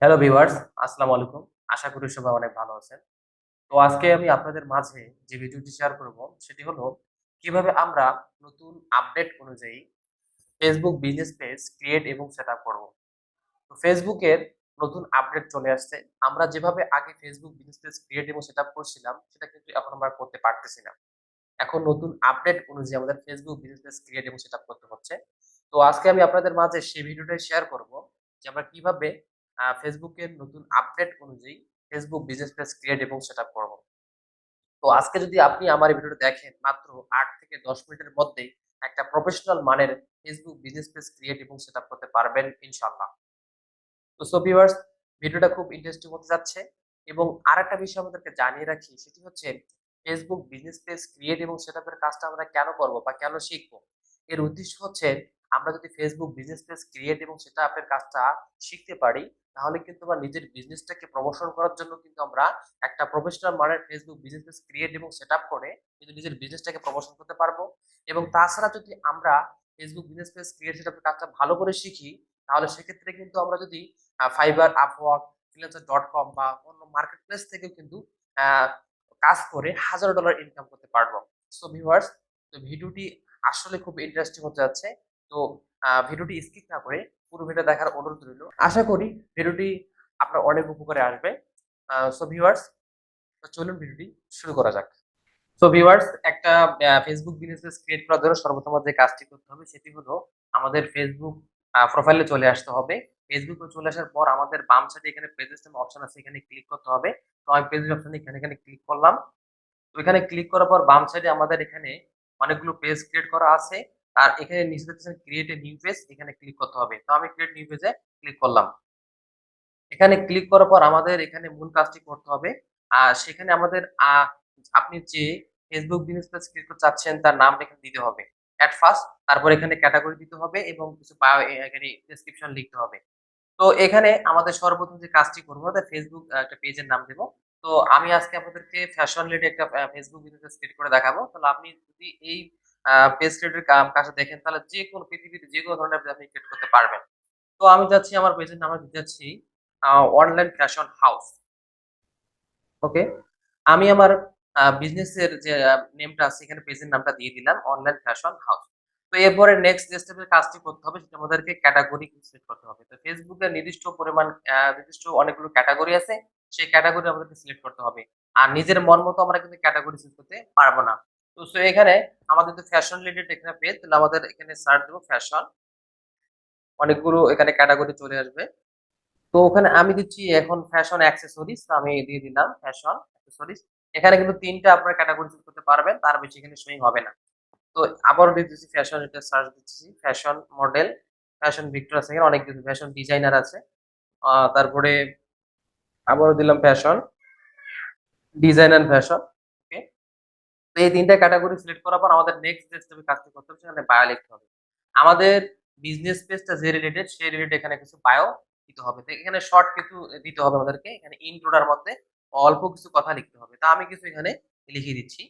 Hello viewers, আসসালামু আলাইকুম। আশা করি সবাই অনেক ভালো আছেন। তো আজকে আমি আপনাদের মাঝে যে ভিডিওটি শেয়ার করব সেটি হলো কিভাবে আমরা নতুন আপডেট অনুযায়ী Facebook বিজনেস পেজ ক্রিয়েট এবং সেটআপ করব। তো Facebook এর নতুন আপডেট চলে আসছে। আমরা যেভাবে আগে Facebook বিজনেস পেজ ক্রিয়েট এবং সেটআপ করছিলাম সেটা কিন্তু এখন আমরা করতে পারতেছি না। এখন নতুন আপডেট অনুযায়ী আমাদের Facebook বিজনেস পেজ ক্রিয়েট এবং সেটআপ করতে হচ্ছে। তো আজকে আমি আপনাদের মাঝে সেই ভিডিওটাই শেয়ার করব যে আমরা কিভাবে Facebook এর নতুন আপডেট অনুযায়ী Facebook বিজনেস পেজ ক্রিয়েট এবং সেটআপ করব। তো আজকে যদি আপনি আমার এই ভিডিওটা দেখেন মাত্র ৮ থেকে ১০ মিনিটের মধ্যেই একটা প্রফেশনাল মানের Facebook বিজনেস পেজ ক্রিয়েট এবং সেটআপ করতে পারবেন ইনশাআল্লাহ। তো সো ভিউয়ার্স, ভিডিওটা খুব ইন্টারেস্টিং হতে যাচ্ছে এবং আরেকটা বিষয় আমাদেরকে জানিয়ে রাখি সেটি হচ্ছে ফেসবুক বিজনেস পেজ ক্রিয়েট এবং সেটআপের কাজটা আমরা কেন করব বা কেন শিখব? এর উদ্দেশ্য হচ্ছে আমরা যদি ফেসবুক বিজনেস পেজ ক্রিয়েট এবং সেটআপের কাজটা শিখতে পারি তাহলে কিন্তু আমরা নিজের বিজনেসটাকে প্রমোশন করার জন্য কিন্তু আমরা একটা প্রফেশনাল মানের ফেসবুক বিজনেস পেজ ক্রিয়েট এবং সেটআপ করে কিন্তু নিজের বিজনেসটাকে প্রমোশন করতে পারবো এবং তাছাড়া যদি আমরা ফেসবুক বিজনেস পেজ ক্রিয়েট সেটআপের কাজটা ভালো করে শিখি তাহলে সেক্ষেত্রে কিন্তু আমরা যদি Fiverr, Upwork, Freelancer.com বা অন্য মার্কেট প্লেস থেকেও কিন্তু আ কাজ করে হাজারো ডলার ইনকাম করতে পারবো। সো ভিউয়ার্স, তো ভিডিওটি আসলে খুব ইন্টারেস্টিং হতে যাচ্ছে। তো ভিডিওটি স্কিপ না করে পুরো ভিডিও দেখার অনুরোধ রইল। আশা করি ভিডিওটি আপনার অনেক উপকারে আসবে। সো ভিউয়ার্স, তো চলুন ভিডিওটি শুরু করা যাক। সো ভিউয়ার্স, একটা Facebook বিজনেস ক্রিয়েট করার জন্য সর্বপ্রথম যে কাজটি করতে হবে সেটি হলো আমাদের Facebook প্রোফাইলে চলে আসতে হবে। Facebook এ চলে আসার পর আমাদের বাম সাইডে এখানে পেজেস নামে অপশন আছে, এখানে ক্লিক করতে হবে। তো আমি পেজেস অপশনে এখানে ক্লিক করলাম। তো এখানে ক্লিক করার পর বাম সাইডে আমাদের এখানে অনেকগুলো পেজ ক্রিয়েট করা আছে। আর এখানে নিচে দেখতেছেন ক্রিয়েট এ নিউ পেজ, এখানে ক্লিক করতে হবে। তো আমি ক্রিয়েট নিউ পেজে ক্লিক করলাম। এখানে ক্লিক করার পর আমাদের এখানে মূল কাজটি করতে হবে। সেখানে আমাদের আপনি যে Facebook বিজনেস পেজ ক্রিয়েট করতে চাচ্ছেন তার নামটা এখানে দিতে হবে। এট ফার্স্ট, তারপর এখানে ক্যাটেগরি দিতে হবে এবং কিছু বায়ো এখানে ডেসক্রিপশন লিখতে হবে। তো এখানে আমাদের সর্বপ্রথম যে কাজটি করব আমাদের Facebook একটা পেজের নাম দেব। তো আমি আজকে আপনাদেরকে ফ্যাশন রিলেটেড একটা Facebook বিজনেস ক্রিয়েট করে দেখাবো। তাহলে আপনি যদি এই পেজ রিলেটেড কাজটা দেখেন তাহলে যেকোনো পৃথিবীতে যেকোনো ধরনের পেজ আপনি ক্রিয়েট করতে পারবেন। তো আমি যাচ্ছি আমার পেজের নাম দিতে যাচ্ছি অনলাইন ফ্যাশন হাউস। ওকে? আমি আমার বিজনেসের যে নেমটা আছে এখানে পেজের নামটা দিয়ে দিলাম অনলাইন ফ্যাশন হাউস। তো এরপরে নেক্সট যে স্টেপের কাজটি করতে হবে সেটা আমাদেরকে ক্যাটেগরি সিলেক্ট করতে হবে। তো Facebook এর নির্দিষ্ট পরিমাণ নির্দিষ্ট অনেকগুলো ক্যাটেগরি আছে। সেই ক্যাটেগরি আমাদেরকে সিলেক্ট করতে হবে। আর নিজের মন মতো আমরা কিন্তু ক্যাটেগরি সিলেক্ট করতে পারব না। তো এখানে আমাদের তো ফ্যাশন রিলেটেড এখানে পেজ, তাহলে আমাদের এখানে সার্চ দেব ফ্যাশন। অনেকগুলো এখানে ক্যাটেগরি চলে আসবে। তো ওখানে আমি দিচ্ছি এখন ফ্যাশন অ্যাক্সেসরিজ, তো আমি দিয়ে দিলাম ফ্যাশন অ্যাক্সেসরিজ। এখানে কিন্তু ৩ টা আপনারা ক্যাটেগরি চুজ করতে পারবেন। তার বেশি এখানে শোয়িং হবে না। তো আবারও দিতেছি ফ্যাশন, এটা সার্চ দিচ্ছি ফ্যাশন মডেল, ফ্যাশন ভিক্টর আছে, এখানে অনেক কিছু ফ্যাশন ডিজাইনার আছে। তারপরে আবারও দিলাম ফ্যাশন ডিজাইন অ্যান্ড ফ্যাশন। ওকে? তো এই ৩ টা ক্যাটেগরি সিলেক্ট করার পর আমাদের নেক্সট যে স্টেপে কাজটি করতে হবে সেখানে বায়ো লিখতে হবে। আমাদের বিজনেস পেজটা যে রিলেটেড সেই রিলেটেড এখানে কিছু বায়ো দিতে হবে। তো এখানে শর্ট কিছু দিতে হবে আমাদেরকে। এখানে ইন্ট্রোডার মধ্যে অল্প কিছু কথা লিখতে হবে। তা আমি কিছু এখানে লিখে দিচ্ছি।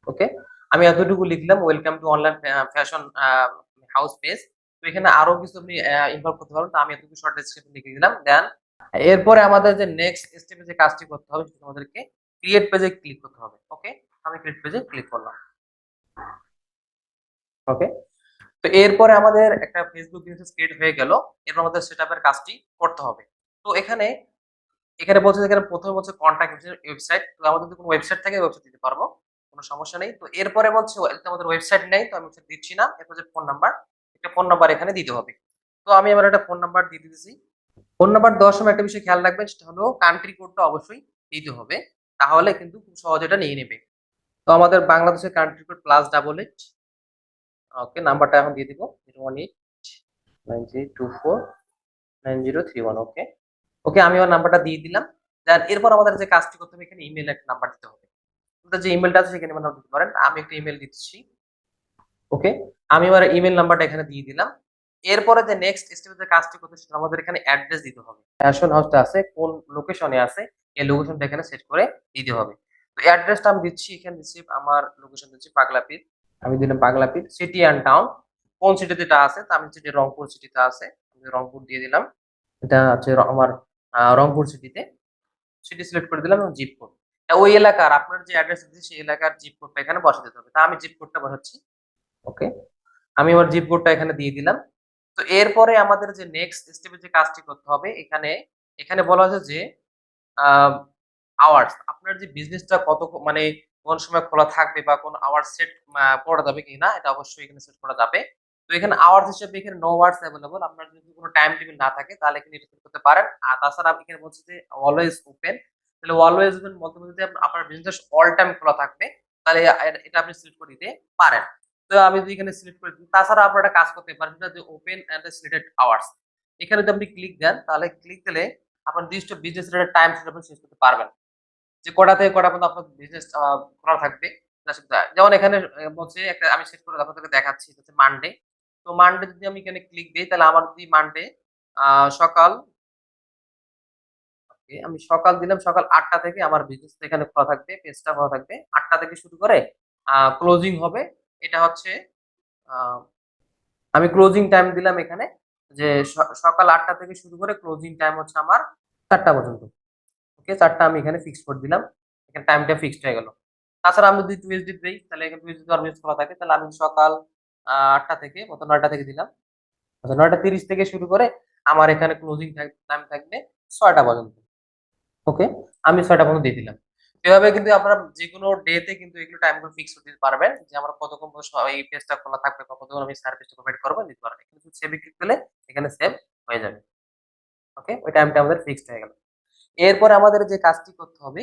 ওকে? আমি এতটুকু লিখলাম, welcome to online fashion house page. তো এখানে আরো কিছু আপনি ইনভলভ করতে পারবেন। তো আমি এতটুকু শর্ট ডেসক্রিপশন লিখে দিলাম। দেন এরপরে আমাদের যে নেক্সট স্টেপে যে কাজটি করতে হবে সেটা আমাদেরকে ক্রিয়েট পেজে ক্লিক করতে হবে। ওকে? আমি ক্রিয়েট পেজে ক্লিক করলাম। ওকে? তো এরপরে আমাদের একটা Facebook পেজ ক্রিয়েট হয়ে গেল। এরপর আমাদের সেটআপ এর কাজটি করতে হবে। তো এখানে বলছে যে এখানে ১ম বলছে কনট্যাক্ট ওয়েবসাইট। তো আমাদের যদি কোনো ওয়েবসাইট থাকে ওয়েবসাইট দিতে পারবো। কোনো সমস্যা নেই। তো এরপরে বলছে আমাদের ওয়েবসাইট নেই, তো আমি হচ্ছে দিচ্ছি না। এরপর যে ফোন নাম্বার, একটা ফোন নাম্বার এখানে দিতে হবে। তো আমি আমার একটা ফোন নাম্বার দিয়ে দিতেছি। ফোন নাম্বার দেওয়ার সময় একটা বিষয় খেয়াল রাখবেন সেটা হলো কান্ট্রি কোডটা অবশ্যই দিতে হবে। তাহলে কিন্তু খুব সহজে এটা নিয়ে নেবে। তো আমাদের বাংলাদেশের কান্ট্রি কোড +88। ওকে, নাম্বারটা এখন দিয়ে দিব 01893249031। ওকে। ওকে, আমি আমার নাম্বারটা দিয়ে দিলাম। দেন এরপর আমাদের যে কাজটি করতে হবে এখানে ইমেইল একটা নাম্বার দিতে হবে। আপনার যে ইমেইলটা আছে সেখানে নাম্বার দিতে পারেন। আমি একটা ইমেইল দিচ্ছি। ওকে। আমি আমার ইমেইল নাম্বারটা এখানে দিয়ে দিলাম। এরপরে যে নেক্সট স্টেপে যে কাজটি করতে সেটা আমাদের এখানে অ্যাড্রেস দিতে হবে। ফ্যাশন হাউসটা আছে কোন লোকেশনে আছে এই লোকেশনটা এখানে সেট করে দিতে হবে। তো অ্যাড্রেসটা আমি দিচ্ছি, এখানে দিচ্ছি আমার লোকেশন দিচ্ছি পাগলাপীর। আমি দিলাম পাগলাপীর সিটি অ্যান্ড টাউন। কোন সিটিতে এটা আছে? তো আমি সিটি রংপুর সিটিতে আছে। আমি রংপুর দিয়ে দিলাম। এটা হচ্ছে আমার রংপুর সিটিতে। সিটি সিলেক্ট করে দিলাম এবং জিপ কোড। ওই এলাকার আপনার যে অ্যাড্রেস দিয়েছে সেই এলাকার জিপ কোডটা এখানে বসাতে দিতে হবে। তা আমি জিপ কোডটা বসাচ্ছি। ওকে। আমি আমার জিপ কোডটা এখানে দিয়ে দিলাম। তো এরপরে আমাদের যে নেক্সট স্টেপে যে কাজটি করতে হবে এখানে বলা আছে যে আম আওয়ার্স আপনার যে বিজনেসটা মানে কোন সময় খোলা থাকবে বা কোন আওয়ার্স সেট করা যাবে কিনা এটা অবশ্যই এখানে সেট করা যাবে। তো এখানে আওয়ার্স হিসেবে এখানে নো আওয়ার্স এভেইলেবল। আপনার যদি কোন টাইম টেবিল না থাকে তাহলে এখানে এটা সেট করতে পারেন। আর তাছাড়া আপনি এখানে বলছে যে অলওয়েজ ওপেন। তাহলে অলওয়েজ ওপেন বলতে যদি আপনার বিজনেস অল টাইম খোলা থাকবে তাহলে এটা আপনি সিলেক্ট করে দিতে পারেন। তো আমি যদি এখানে সিলেক্ট করে দিই, তাছাড়া আপনারা একটা কাজ করতে পারেন সেটা যে ওপেন এন্ড সিলেক্টেড আওয়ার্স। এখানে যদি আপনি ক্লিক দেন তাহলে ক্লিক দিলে আপনার নির্দিষ্ট বিজনেস রিলেটেড টাইম সেটা আপনি চেঞ্জ করতে পারবেন। যে কটা থেকে কটা পর্যন্ত আপনার বিজনেস খোলা থাকবে। যেমন এখানে বলছে একটা আমি সেট করে আপনাদেরকে দেখাচ্ছি। এটা হচ্ছে মানডে। তো মানডে যদি আমি এখানে ক্লিক দেই তাহলে আমার যদি মানডে আ সকাল আমি সকাল দিলাম সকাল ৮ঃ০০ থেকে আমার বিজনেসটা এখানে খোলা থাকবে, পেজটা খোলা থাকবে। ৮ঃ০০ থেকে শুরু করে ক্লোজিং হবে। এটা হচ্ছে আ আমি ক্লোজিং টাইম দিলাম এখানে যে সকাল ৮ঃ০০ থেকে শুরু করে ক্লোজিং টাইম হচ্ছে আমার ৪ঃ০০ পর্যন্ত। ওকে ৪টা আমি এখানে ফিক্সড করে দিলাম। এখানে টাইমটা ফিক্সড হয়ে গেল। তাছাড়া আমি যদি টুইসডে দেই তাহলে এখানে টুইসডে তো আর বিজনেস খোলা থাকে। তাহলে আমি সকাল ৮টা থেকে ৯টা থেকে দিলাম। আচ্ছা ৯টা ৩০ থেকে শুরু করে আমার এখানে ক্লোজিং টাইম থাকবে ৬টা পর্যন্ত। ওকে? আমি ৬টা পর্যন্ত দিয়ে দিলাম। এভাবে কিন্তু আপনারা যেকোনো ডে তে কিন্তু এগুলো টাইমগুলো ফিক্স করে দিতে পারবেন। যে আমার কতক্ষণ পর্যন্ত এই পেজটা খোলা থাকবে বা কতক্ষণ আমি সার্ভিসটা প্রোভাইড করব দিতে পারবেন। এখানে শুধু সেভ এ ক্লিক করলে এখানে সেভ হয়ে যাবে। ওকে? ওই টাইমটা আমাদের ফিক্সড হয়ে গেল। এরপরে আমাদের যে কাজটি করতে হবে,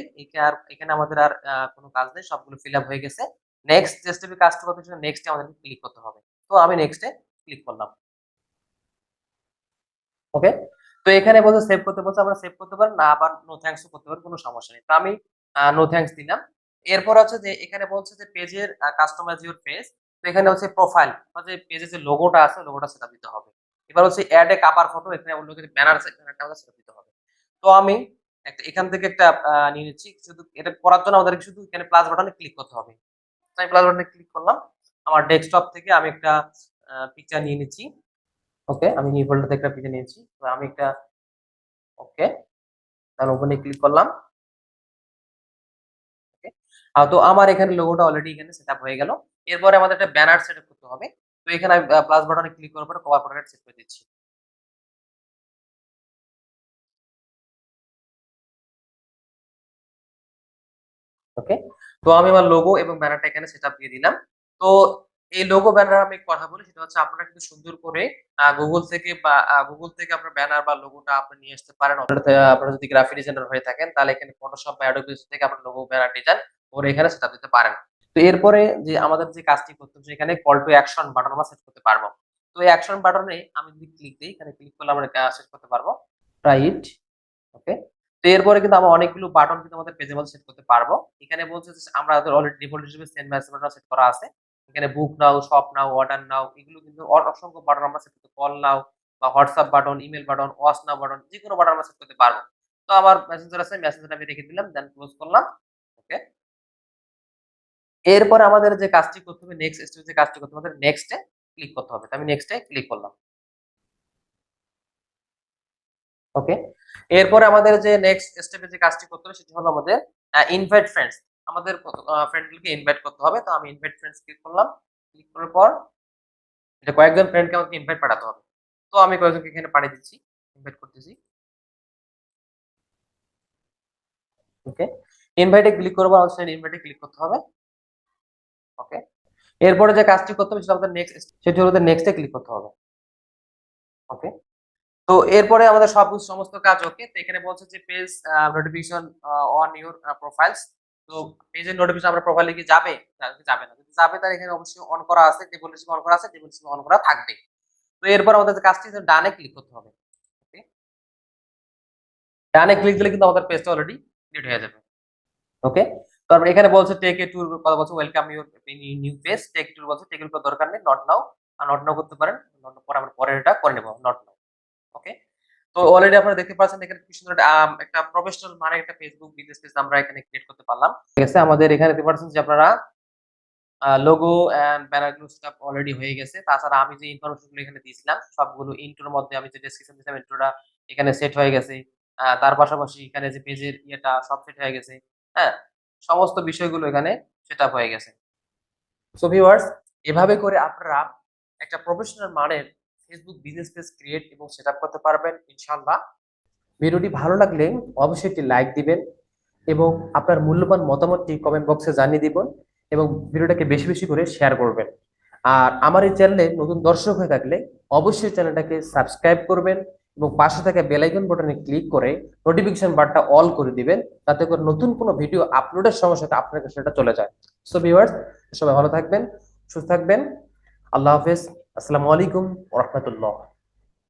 এখানে আমাদের আর কোন কাজ নেই। সবগুলো ফিল আপ হয়ে গেছে। নেক্সট যে স্টেপে কাজটি করতে সেটা নেক্সট এ আমাদেরকে ক্লিক করতে হবে। তো আমি নেক্সট এ ক্লিক করলাম। ওকে? তো এখানে বলছে সেভ করতে বলছে, আমরা সেভ করতে পারি না আবার নো থ্যাংকস ও করতে পারি, কোন সমস্যা নেই। তো আমি নো থ্যাংকস দিলাম। এরপর হচ্ছে যে এখানে বলছে যে পেজের কাস্টমাইজ ইউর পেজ। তো এখানে হচ্ছে প্রোফাইল বা যে পেজের যে লোগোটা আছে লোগোটা সেটআপ দিতে হবে। এবার হচ্ছে এড এ কভার ফটো এখানে অন্য কিছু ব্যানার আছে ব্যানারটা আমাদের সেটআপ দিতে হবে। তো আমি এখান থেকে একটা নিয়ে নিচ্ছি। শুধু এটা করার জন্য আমাদেরকে শুধু এখানে প্লাস বাটনে ক্লিক করতে হবে। তো আমি প্লাস বাটনে ক্লিক করলাম। আমার ডেস্কটপ থেকে আমি একটা পিকচার নিয়ে নিচ্ছি। ওকে, আমি নিউ ফোল্ডার থেকে একটা পিকচার নিয়েছি। তো আমি একটা ওকে, তাহলে ওপেন এ ক্লিক করলাম। ওকে। তো আমার এখানে লোগোটা অলরেডি এখানে সেটআপ হয়ে গেল। এরপরে আমাদের একটা ব্যানার সেটআপ করতে হবে। তো এখানে আমি প্লাস বাটনে ক্লিক করার পরে কভার ফটোটা সেট করে দিচ্ছি। ওকে। তো আমি আমার লোগো এবং ব্যানারটা এখানে সেটআপ দিয়ে দিলাম। তো এই লোগো ব্যানার আমি কথা বলি সেটা হচ্ছে আপনারা কিন্তু সুন্দর করে Google থেকে আপনার ব্যানার বা লোগোটা আপনি নিয়ে আসতে পারেন। অর্থাৎ আপনারা যদি গ্রাফিক ডিজাইনার হয়ে থাকেন তাহলে এখানে Photoshop বা Adobe থেকে আপনার লোগো ব্যানার ডিজাইন করে এখানে সেটআপ দিতে পারেন। তো এরপরে যে আমাদের যে কাজটি করতে হবে সেখানে কল টু অ্যাকশন বাটন আমরা সেট করতে পারবো। তো এই অ্যাকশন বাটনে আমি যদি ক্লিক দেই, এখানে ক্লিক করলে আমরা সেট করতে পারবো। রাইট। ওকে। তো এরপরে কিন্তু আমরা অনেকগুলো বাটন কিন্তু আমাদের পেজের মধ্যে সেট করতে পারবো। এখানে বলছে যে আমাদের অলরেডি ডিফল্ট হিসেবে সেন্ড মেসেজ বাটন সেট করা আছে। এখানে বুক নাও, শপ নাও, অর্ডার নাও এগুলো কিন্তু অসংখ্য বাটন আমরা সেট করতে কল নাও বা WhatsApp button, email button, watch নাও বাটন যেকোনো বাটন আমরা সেট করতে পারবো। তো আমার মেসেঞ্জার আছে, মেসেঞ্জারটা আমি রেখে দিলাম, দেন ক্লোজ করলাম। ওকে। এরপরে আমাদের যে কাজটি করতে হবে নেক্সট স্টেজে যে কাজটি করতে হবে আমাদের নেক্সট এ ক্লিক করতে হবে। তো আমি নেক্সট এ ক্লিক করলাম। ওকে। এরপরে আমাদের যে নেক্সট স্টেপে যে কাজটি করতে হবে সেটি হলো আমাদের ইনভাইট ফ্রেন্ডস। আমাদের ফ্রেন্ড গুলোকে ইনভাইট করতে হবে। তো আমি ইনভাইট ফ্রেন্ডস ক্লিক করলাম। ক্লিক করার পর এটা কয়েকজন ফ্রেন্ডকে আমাকে ইনভাইট পাঠাতে হবে। তো আমি কয়েকজনকে এখানে পাঠিয়ে দিচ্ছি। ইনভাইট করতেছি। ওকে। ইনভাইটে ক্লিক করব আর সেই ইনভাইটে ক্লিক করতে হবে। ওকে। এরপরে যে কাজটি করতে হবে সেটা আমাদের সেটি হলো নেক্সট এ ক্লিক করতে হবে। ওকে। তো এরপরে আমাদের সমস্ত কাজ ওকে। তো এখানে বলছে যে page notification on your profiles. তো পেজের নোটিফিকেশন আপনার প্রোফাইলে কি যাবে? যাবে না। যদি যাবে তাহলে এখানে অবশ্যই অন করা আছে, ডিফল্ট অন করা আছে, ডিফল্ট অন করা থাকবে। তো এরপর আমাদের যে কাজটি ডানে ক্লিক করতে হবে। ওকে। ডানে ক্লিক দিলে কিন্তু আমাদের পেজটা অলরেডি ক্রিয়েট হয়ে যাবে। ওকে। তারপর এখানে বলছে টেক এ ট্যুর কথা বলছে welcome your new page. Take tour বলছে টেক এর দরকার নেই। Not now. নট নাও করতে পারেন। নট পরে আমরা পরে এটা করে নেব। Not now. ওকে। তো অলরেডি আপনারা দেখতে পাচ্ছেন এখানে কি সুন্দর একটা প্রফেশনাল মানে একটা Facebook বিজনেস পেজ আমরা এখানে ক্রিয়েট করতে পারলাম। ঠিক আছে? আমাদের এখানে দেখতে পাচ্ছেন যে আপনারা লোগো অ্যান্ড ব্যানার গুলো সেটআপ অলরেডি হয়ে গেছে। তাছাড়া আমি যে ইনফরমেশন গুলো এখানে দিয়েছিলাম সবগুলো ইন্ট্রোর মধ্যে আমি যে ডেসক্রিপশন দিয়েছিলাম ইন্ট্রোটা এখানে সেট হয়ে গেছে। তার পাশাপাশি এখানে যে পেজের ইয়েটা সব সেট হয়ে গেছে। হ্যাঁ? সমস্ত বিষয়গুলো এখানে সেটআপ হয়ে গেছে। সো ভিউয়ার্স, এভাবে করে আপনারা একটা প্রফেশনাল মানের Facebook বিজনেস পেজ ক্রিয়েট এবং সেটআপ করতে পারবেন ইনশাআল্লাহ। ভিডিওটি ভালো লাগলে অবশ্যই একটি লাইক দিবেন এবং আপনার মূল্যবান মতামতটি কমেন্ট বক্সে জানিয়ে দিবেন এবং ভিডিওটাকে বেশি বেশি করে শেয়ার করবেন। আর আমার এই চ্যানেলে নতুন দর্শক হয়ে থাকলে অবশ্যই চ্যানেলটাকে সাবস্ক্রাইব করবেন এবং পাশে থাকা বেল আইকন বাটনে ক্লিক করে নোটিফিকেশন বারটা অল করে দিবেন, যাতে করে নতুন কোনো ভিডিও আপলোডের সঙ্গে সাথে আপনার কাছে সেটা চলে যায়। সো ভিউয়ার্স, সবাই ভালো থাকবেন, সুস্থ থাকবেন। আল্লাহ হাফেজ। আসসালামু আলাইকুম ওয়া রাহমাতুল্লাহ।